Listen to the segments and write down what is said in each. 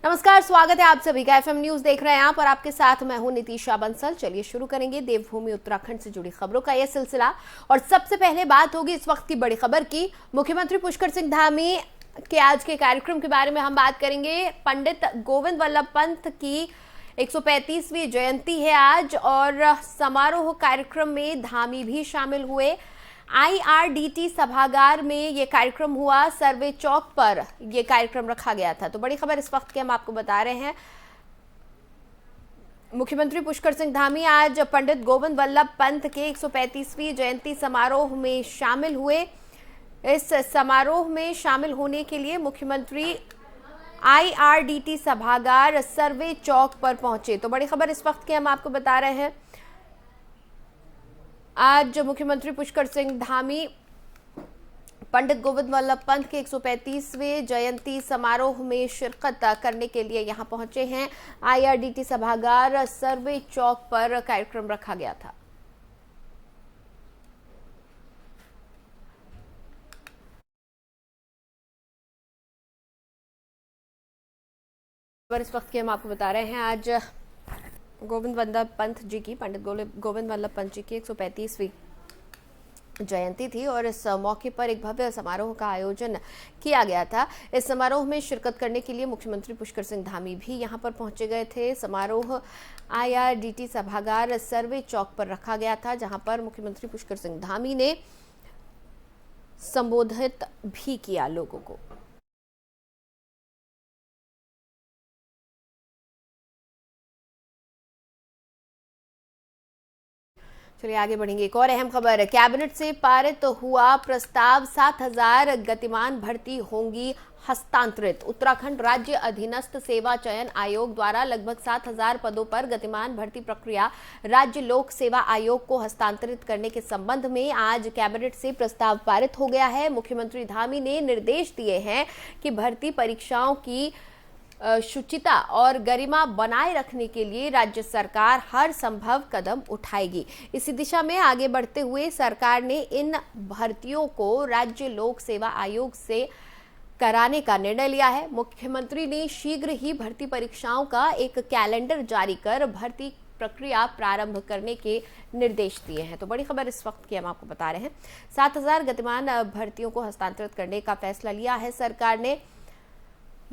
नमस्कार, स्वागत है आप सभी का। एफएम न्यूज देख रहे हैं आप और आपके साथ मैं हूं नितीशा बंसल। चलिए शुरू करेंगे देवभूमि उत्तराखंड से जुड़ी खबरों का यह सिलसिला। और सबसे पहले बात होगी इस वक्त की बड़ी खबर की। मुख्यमंत्री पुष्कर सिंह धामी के आज के कार्यक्रम के बारे में हम बात करेंगे। पंडित गोविंद वल्लभ पंत की 135वीं जयंती है आज और समारोह कार्यक्रम में धामी भी शामिल हुए। IRDT सभागार में ये कार्यक्रम हुआ। सर्वे चौक पर ये कार्यक्रम रखा गया था। तो बड़ी खबर इस वक्त की हम आपको बता रहे हैं। मुख्यमंत्री पुष्कर सिंह धामी आज पंडित गोविंद वल्लभ पंत के 135वीं जयंती समारोह में शामिल हुए। इस समारोह में शामिल होने के लिए मुख्यमंत्री IRDT सभागार सर्वे चौक पर पहुंचे। तो बड़ी खबर इस वक्त की हम आपको बता रहे हैं। आज मुख्यमंत्री पुष्कर सिंह धामी पंडित गोविंद वल्लभ पंत के 135वें जयंती समारोह में शिरकत करने के लिए यहां पहुंचे हैं। IRDT सभागार सर्वे चौक पर कार्यक्रम रखा गया था। इस वक्त के हम आपको बता रहे हैं आज गोविंद वल्लभ पंत जी की पंडित गोविंद वल्लभ पंत जी की 135वीं जयंती थी और इस मौके पर एक भव्य समारोह का आयोजन किया गया था। इस समारोह में शिरकत करने के लिए मुख्यमंत्री पुष्कर सिंह धामी भी यहां पर पहुंचे गए थे। समारोह IRDT सभागार सर्वे चौक पर रखा गया था, जहां पर मुख्यमंत्री पुष्कर सिंह धामी ने संबोधित भी किया लोगों को। चलिए आगे बढ़ेंगे। एक और अहम खबर, कैबिनेट से पारित हुआ प्रस्ताव। 7000 गतिमान भर्ती होंगी हस्तांतरित। उत्तराखंड राज्य अधीनस्थ सेवा चयन आयोग द्वारा लगभग 7000 पदों पर गतिमान भर्ती प्रक्रिया राज्य लोक सेवा आयोग को हस्तांतरित करने के संबंध में आज कैबिनेट से प्रस्ताव पारित हो गया है। मुख्यमंत्री धामी ने निर्देश दिए हैं कि भर्ती परीक्षाओं की शुचिता और गरिमा बनाए रखने के लिए राज्य सरकार हर संभव कदम उठाएगी। इसी दिशा में आगे बढ़ते हुए सरकार ने इन भर्तियों को राज्य लोक सेवा आयोग से कराने का निर्णय लिया है। मुख्यमंत्री ने शीघ्र ही भर्ती परीक्षाओं का एक कैलेंडर जारी कर भर्ती प्रक्रिया प्रारंभ करने के निर्देश दिए हैं। तो बड़ी खबर इस वक्त की हम आपको बता रहे हैं। 7000 गतिमान भर्तियों को हस्तांतरित करने का फैसला लिया है सरकार ने।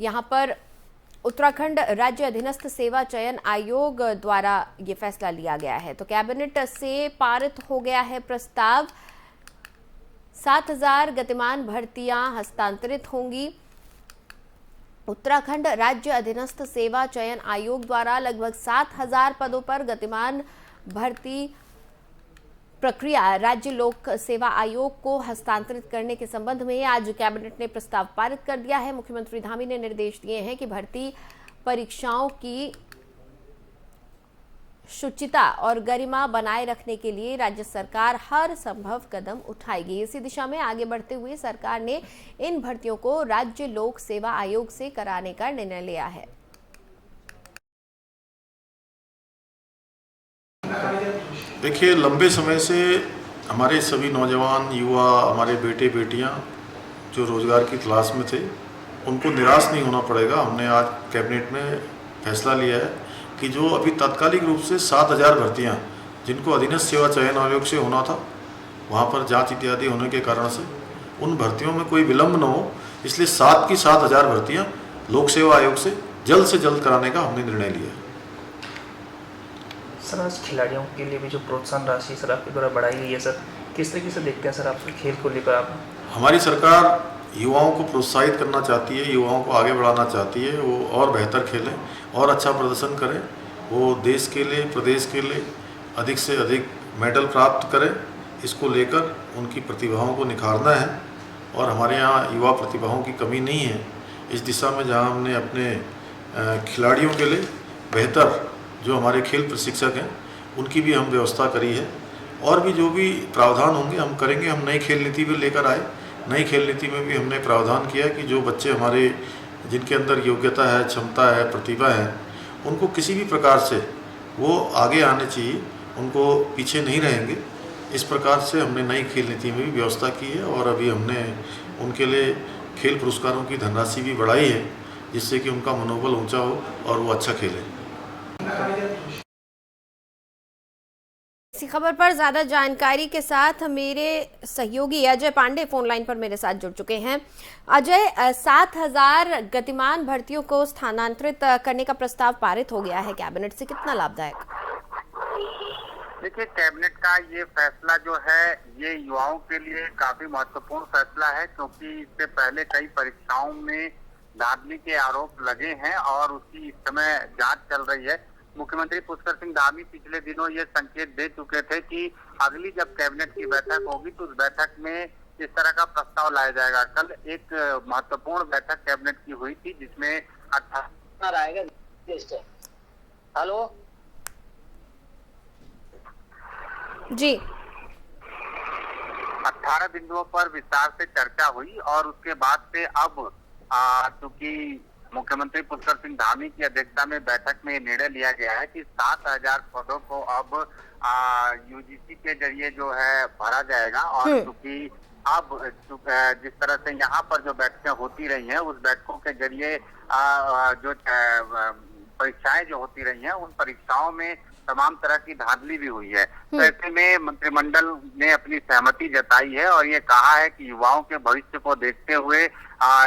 यहाँ पर उत्तराखंड राज्य अधीनस्थ सेवा चयन आयोग द्वारा ये फैसला लिया गया है। तो कैबिनेट से पारित हो गया है प्रस्ताव। 7000 गतिमान भर्तियां हस्तांतरित होंगी। उत्तराखंड राज्य अधीनस्थ सेवा चयन आयोग द्वारा लगभग 7000 पदों पर गतिमान भर्ती प्रक्रिया राज्य लोक सेवा आयोग को हस्तांतरित करने के संबंध में आज कैबिनेट ने प्रस्ताव पारित कर दिया है। मुख्यमंत्री धामी ने निर्देश दिए हैं कि भर्ती परीक्षाओं की शुचिता और गरिमा बनाए रखने के लिए राज्य सरकार हर संभव कदम उठाएगी। इसी दिशा में आगे बढ़ते हुए सरकार ने इन भर्तियों को राज्य लोक सेवा आयोग से कराने का निर्णय लिया है। देखिए, लंबे समय से हमारे सभी नौजवान युवा, हमारे बेटे बेटियां जो रोज़गार की तलाश में थे, उनको निराश नहीं होना पड़ेगा। हमने आज कैबिनेट में फैसला लिया है कि जो अभी तात्कालिक रूप से 7000 भर्तियां जिनको अधीनस्थ सेवा चयन आयोग से होना था, वहां पर जांच इत्यादि होने के कारण से उन भर्तियों में कोई विलम्ब न हो, इसलिए 7 की 7000 भर्तियाँ लोक सेवा आयोग से जल्द कराने का हमने निर्णय लिया है। सर, आज खिलाड़ियों के लिए भी जो प्रोत्साहन राशि सर आपके द्वारा बढ़ाई गई है, सर किस तरीके से देखते हैं सर आप खेल को लेकर? आप हमारी सरकार युवाओं को प्रोत्साहित करना चाहती है, युवाओं को आगे बढ़ाना चाहती है, वो और बेहतर खेलें और अच्छा प्रदर्शन करें, वो देश के लिए, प्रदेश के लिए अधिक से अधिक मेडल प्राप्त करें। इसको लेकर उनकी प्रतिभाओं को निखारना है और हमारे यहाँ युवा प्रतिभाओं की कमी नहीं है। इस दिशा में जहाँ हमने अपने खिलाड़ियों के लिए बेहतर जो हमारे खेल प्रशिक्षक हैं उनकी भी हम व्यवस्था करी है और भी जो भी प्रावधान होंगे हम करेंगे। हम नई खेल नीति भी लेकर आए। नई खेल नीति में भी हमने प्रावधान किया कि जो बच्चे हमारे जिनके अंदर योग्यता है, क्षमता है, प्रतिभा है, उनको किसी भी प्रकार से वो आगे आने चाहिए, उनको पीछे नहीं रहेंगे। इस प्रकार से हमने नई खेल नीति में भी व्यवस्था की है और अभी हमने उनके लिए खेल पुरस्कारों की धनराशि भी बढ़ाई है जिससे कि उनका मनोबल ऊंचा हो और वो अच्छा खेलें। इसी खबर पर ज्यादा जानकारी के साथ मेरे सहयोगी अजय पांडे फोन लाइन पर मेरे साथ जुड़ चुके हैं। अजय, 7,000 गतिमान भर्तियों को स्थानांतरित करने का प्रस्ताव पारित हो गया है कैबिनेट से, कितना लाभदायक? देखिए, कैबिनेट का ये फैसला जो है ये युवाओं के लिए काफी महत्वपूर्ण फैसला है, क्योंकि इससे पहले कई परीक्षाओं में धांधली के आरोप लगे हैं और उसकी इस समय जांच चल रही है। मुख्यमंत्री पुष्कर सिंह धामी पिछले दिनों ये संकेत दे चुके थे कि अगली जब कैबिनेट की बैठक होगी तो उस बैठक में इस तरह का प्रस्ताव लाया जाएगा। कल एक महत्वपूर्ण बैठक कैबिनेट की हुई थी जिसमें 18 आएगा। हेलो जी, 18 बिंदुओं पर विस्तार से चर्चा हुई और उसके बाद से अब चूंकि मुख्यमंत्री पुष्कर सिंह धामी की अध्यक्षता में बैठक में निर्णय लिया गया है कि 7,000 पदों को अब यूजीसी के जरिए जो है भरा जाएगा। और चूंकि अब जिस तरह से यहाँ पर जो बैठकें होती रही हैं उस बैठकों के जरिए जो परीक्षाएं जो होती रही हैं उन परीक्षाओं में तमाम तरह की धांधली भी हुई है। तो ऐसे में मंत्रिमंडल ने अपनी सहमति जताई है और ये कहा है कि युवाओं के भविष्य को देखते हुए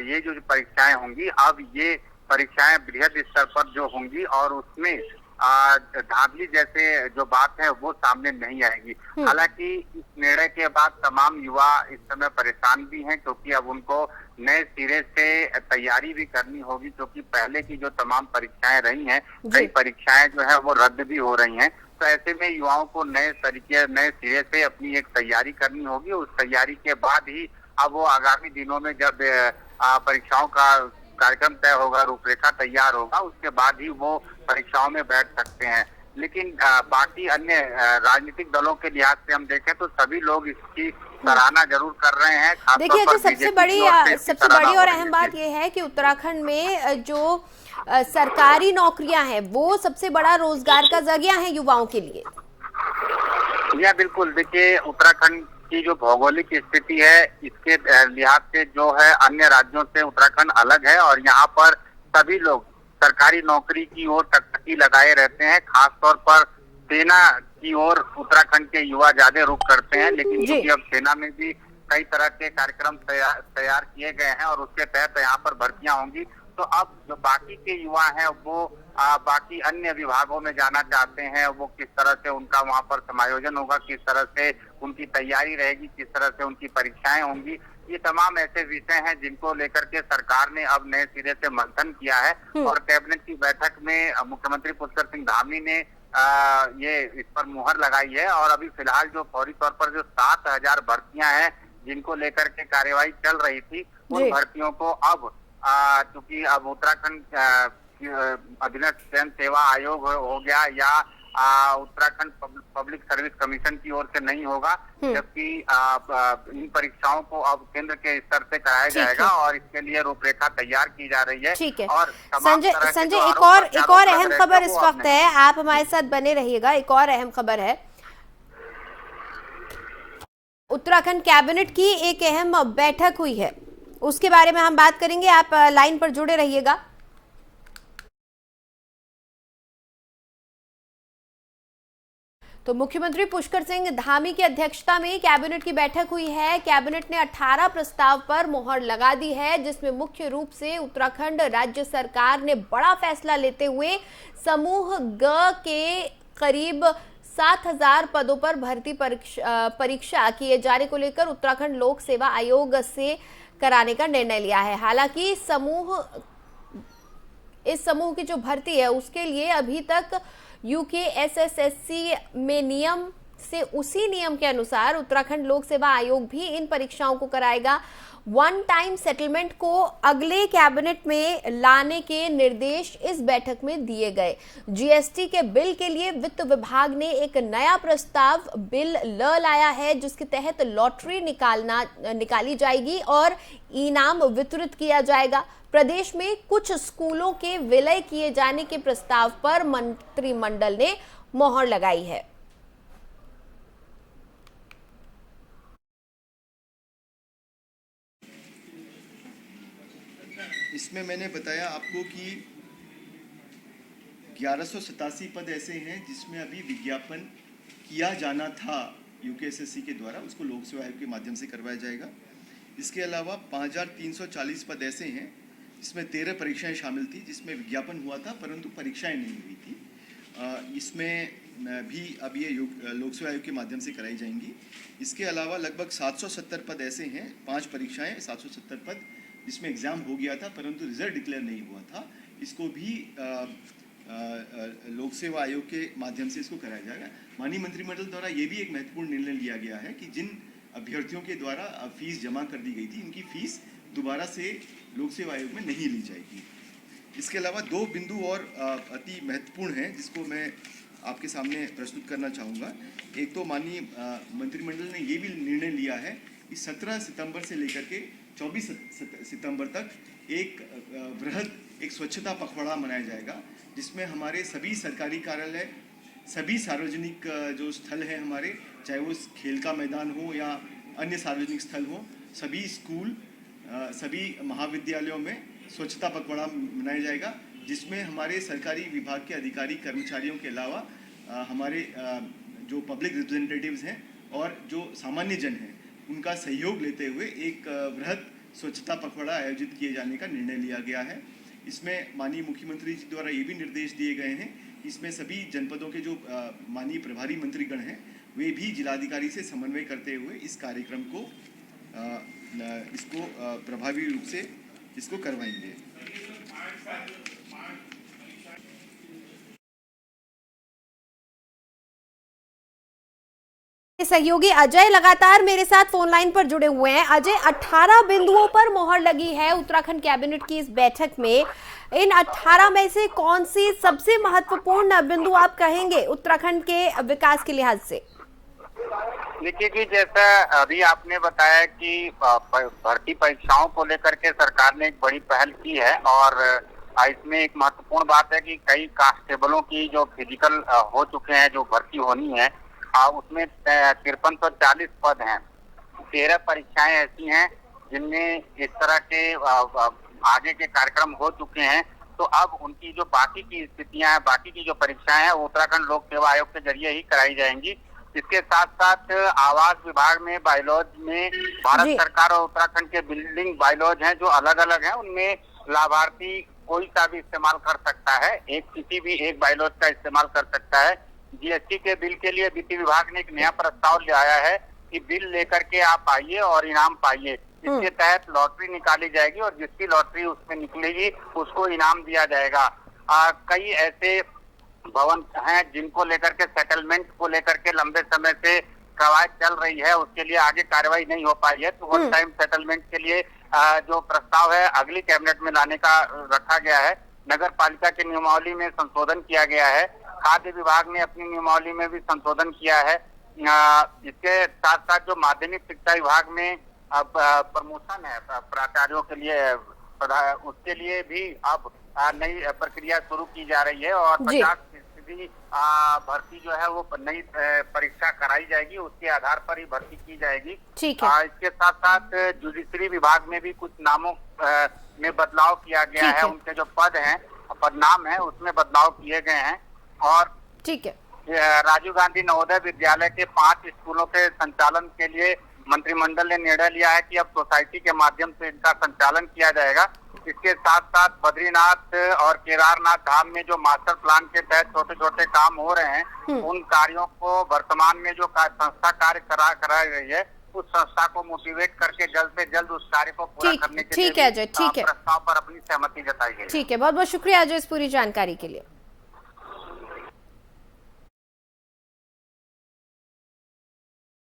ये जो परीक्षाएं होंगी अब ये परीक्षाएं बृहद स्तर पर जो होंगी और उसमें धांधली जैसे जो बात है वो सामने नहीं आएगी। हालांकि इस निर्णय के बाद तमाम युवा इस समय परेशान भी हैं, क्योंकि अब उनको नए सिरे से तैयारी भी करनी होगी, क्योंकि पहले की जो तमाम परीक्षाएं रही हैं कई परीक्षाएं जो है वो रद्द भी हो रही हैं। तो ऐसे में युवाओं को नए सिरे से अपनी एक तैयारी करनी होगी। उस तैयारी के बाद ही अब वो आगामी दिनों में जब परीक्षाओं का कार्यक्रम तय होगा, रूपरेखा तैयार होगा, उसके बाद ही वो परीक्षाओं में बैठ सकते हैं। लेकिन बाकी अन्य राजनीतिक दलों के लिहाज से हम देखें तो सभी लोग इसकी सराहना जरूर कर रहे हैं। देखिए, जो सबसे बड़ी और अहम बात यह है कि उत्तराखंड में जो सरकारी नौकरियां हैं वो सबसे बड़ा रोजगार का जरिया है युवाओं के लिए। या बिल्कुल, देखिए उत्तराखंड की जो भौगोलिक स्थिति है इसके लिहाज से जो है अन्य राज्यों से उत्तराखंड अलग है और यहाँ पर सभी लोग सरकारी नौकरी की ओर टकटकी लगाए रहते हैं। खासतौर पर सेना की ओर उत्तराखंड के युवा ज्यादा रुख करते हैं, लेकिन क्योंकि अब सेना में भी कई तरह के कार्यक्रम तैयार किए गए हैं और उसके तहत यहाँ पर भर्तियां होंगी। तो अब जो बाकी के युवा हैं वो बाकी अन्य विभागों में जाना चाहते हैं, वो किस तरह से उनका वहाँ पर समायोजन होगा, किस तरह से उनकी तैयारी रहेगी, किस तरह से उनकी परीक्षाएं होंगी, ये तमाम ऐसे विषय हैं जिनको लेकर के सरकार ने अब नए सिरे से मंथन किया है। और कैबिनेट की बैठक में मुख्यमंत्री पुष्कर सिंह धामी ने ये इस पर मुहर लगाई है और अभी फिलहाल जो फौरी तौर पर जो 7,000 भर्तियां हैं जिनको लेकर के कार्यवाही चल रही थी उन भर्तियों को अब चूंकि अब उत्तराखंड अधीनस्थ जन सेवा आयोग हो गया या उत्तराखंड पब्लिक सर्विस कमीशन की ओर से नहीं होगा, जबकि इन परीक्षाओं को अब केंद्र के स्तर से कराया जाएगा और इसके लिए रूपरेखा तैयार की जा रही है। ठीक है। और संजय, एक और अहम खबर इस वक्त है, आप हमारे साथ बने रहिएगा। एक और अहम खबर है, उत्तराखंड कैबिनेट की एक अहम बैठक हुई है, उसके बारे में हम बात करेंगे। आप लाइन पर जुड़े रहिएगा। तो मुख्यमंत्री पुष्कर सिंह धामी की अध्यक्षता में कैबिनेट की बैठक हुई है। कैबिनेट ने 18 प्रस्ताव पर मोहर लगा दी है, जिसमें मुख्य रूप से उत्तराखंड राज्य सरकार ने बड़ा फैसला लेते हुए समूह ग के करीब 7,000 पदों पर भर्ती परीक्षा किए जाने को लेकर उत्तराखंड लोक सेवा आयोग से कराने का निर्णय लिया है। हालांकि इस समूह की जो भर्ती है उसके लिए अभी तक यूकेएसएसएससी में नियम से उसी नियम के अनुसार उत्तराखंड लोक सेवा आयोग भी इन परीक्षाओं को कराएगा। वन टाइम सेटलमेंट को अगले कैबिनेट में लाने के निर्देश इस बैठक में दिए गए। जीएसटी के बिल के लिए वित्त विभाग ने एक नया प्रस्ताव बिल लाया है, जिसके तहत लॉटरी निकाली जाएगी और इनाम वितरित किया जाएगा। प्रदेश में कुछ स्कूलों के विलय किए जाने के प्रस्ताव पर मंत्रिमंडल ने मोहर लगाई है। इसमें मैंने बताया आपको कि 1187 पद ऐसे हैं जिसमें अभी विज्ञापन किया जाना था यूकेएसएससी के द्वारा, उसको लोक सेवा आयोग के माध्यम से करवाया जाएगा। इसके अलावा 5340 पद ऐसे हैं जिसमें 13 परीक्षाएं शामिल थी, जिसमें विज्ञापन हुआ था परंतु परीक्षाएं नहीं हुई थी। इसमें भी अब ये लोक सेवा आयोग के माध्यम से कराई जाएंगी। इसके अलावा लगभग 770 पद ऐसे हैं, 5 परीक्षाएं 770 पद जिसमें एग्ज़ाम हो गया था परंतु रिजल्ट डिक्लेयर नहीं हुआ था, इसको भी लोक सेवा आयोग के माध्यम से इसको कराया जाएगा। माननीय मंत्रिमंडल द्वारा ये भी एक महत्वपूर्ण निर्णय लिया गया है कि जिन अभ्यर्थियों के द्वारा फीस जमा कर दी गई थी उनकी फीस दोबारा से लोक सेवा आयोग में नहीं ली जाएगी। इसके अलावा 2 बिंदु और अति महत्वपूर्ण हैं जिसको मैं आपके सामने प्रस्तुत करना चाहूँगा। एक तो माननीय मंत्रिमंडल ने ये भी निर्णय लिया है कि 17 सितंबर से लेकर के 24 सितंबर तक एक बृहद एक स्वच्छता पखवाड़ा मनाया जाएगा, जिसमें हमारे सभी सरकारी कार्यालय, सभी सार्वजनिक जो स्थल हैं हमारे, चाहे वो खेल का मैदान हो या अन्य सार्वजनिक स्थल हो, सभी स्कूल, सभी महाविद्यालयों में स्वच्छता पखवाड़ा मनाया जाएगा, जिसमें हमारे सरकारी विभाग के अधिकारी कर्मचारियों के अलावा हमारे जो पब्लिक रिप्रेजेंटेटिव्स हैं और जो सामान्य जन हैं उनका सहयोग लेते हुए एक बृहद स्वच्छता पखवाड़ा आयोजित किए जाने का निर्णय लिया गया है। इसमें माननीय मुख्यमंत्री जी द्वारा ये भी निर्देश दिए गए हैं, इसमें सभी जनपदों के जो माननीय प्रभारी मंत्रीगण हैं वे भी जिलाधिकारी से समन्वय करते हुए इस कार्यक्रम को इसको प्रभावी रूप से इसको करवाएंगे। सहयोगी अजय लगातार मेरे साथ फोन लाइन पर जुड़े हुए हैं। अजय, 18 बिंदुओं पर मोहर लगी है उत्तराखंड कैबिनेट की इस बैठक में। इन 18 में से कौन सी सबसे महत्वपूर्ण बिंदु आप कहेंगे उत्तराखंड के विकास के लिहाज से? देखिए कि जैसा अभी आपने बताया कि भर्ती परीक्षाओं को लेकर के सरकार ने एक बड़ी पहल की है और इसमें एक महत्वपूर्ण बात है कि कई कांस्टेबलों की जो फिजिकल हो चुके हैं, जो भर्ती होनी है, उसमें 5340 पद हैं। 13 परीक्षाएं ऐसी हैं जिनमें इस तरह के आगे के कार्यक्रम हो चुके हैं, तो अब उनकी जो बाकी की स्थितियां हैं, बाकी की जो परीक्षाएं हैं, उत्तराखंड लोक सेवा आयोग के जरिए ही कराई जाएंगी। इसके साथ साथ आवास विभाग में बायलॉज में भारत सरकार और उत्तराखंड के बिल्डिंग बायलॉज हैं जो अलग अलग हैं, उनमें लाभार्थी कोई सा भी इस्तेमाल कर सकता है, किसी भी एक बायलॉज का इस्तेमाल कर सकता है। जीएसटी के बिल के लिए वित्त विभाग ने एक नया प्रस्ताव ले आया है कि बिल लेकर के आप आइए और इनाम पाइए। इसके तहत लॉटरी निकाली जाएगी और जिसकी लॉटरी उसमें निकलेगी उसको इनाम दिया जाएगा। कई ऐसे भवन हैं जिनको लेकर के सेटलमेंट को लेकर के लंबे समय से कवायद चल रही है, उसके लिए आगे कार्रवाई नहीं हो पाई है, तो वन टाइम सेटलमेंट के लिए जो प्रस्ताव है अगली कैबिनेट में लाने का रखा गया है। नगर पालिका की नियमावली में संशोधन किया गया है, खाद्य विभाग ने अपनी नियमावली में भी संशोधन किया है। इसके साथ साथ जो माध्यमिक शिक्षा विभाग में अब प्रमोशन है प्राचार्यों के लिए, उसके लिए भी अब नई प्रक्रिया शुरू की जा रही है और 50% भर्ती जो है वो नई परीक्षा कराई जाएगी, उसके आधार पर ही भर्ती की जाएगी। ठीक है। इसके साथ साथ जुडिशरी विभाग में भी कुछ नामों में बदलाव किया गया है, उनके जो पद हैं, पदनाम है, उसमें बदलाव किए गए हैं। और ठीक है, राजीव गांधी नवोदय विद्यालय के 5 स्कूलों के संचालन के लिए मंत्रिमंडल ने निर्णय लिया है कि अब सोसाइटी के माध्यम से इनका संचालन किया जाएगा। इसके साथ साथ बद्रीनाथ और केदारनाथ धाम में जो मास्टर प्लान के तहत छोटे छोटे काम हो रहे हैं, उन कार्यों को वर्तमान में जो संस्था कार्य करा रही है, उस संस्था को मोटिवेट करके जल्द से जल्द उस कार्य को पूरा करने के लिए ठीक है अजय, ठीक है, प्रस्ताव पर अपनी सहमति जताई गई। ठीक है, बहुत बहुत शुक्रिया अजय इस पूरी जानकारी के लिए।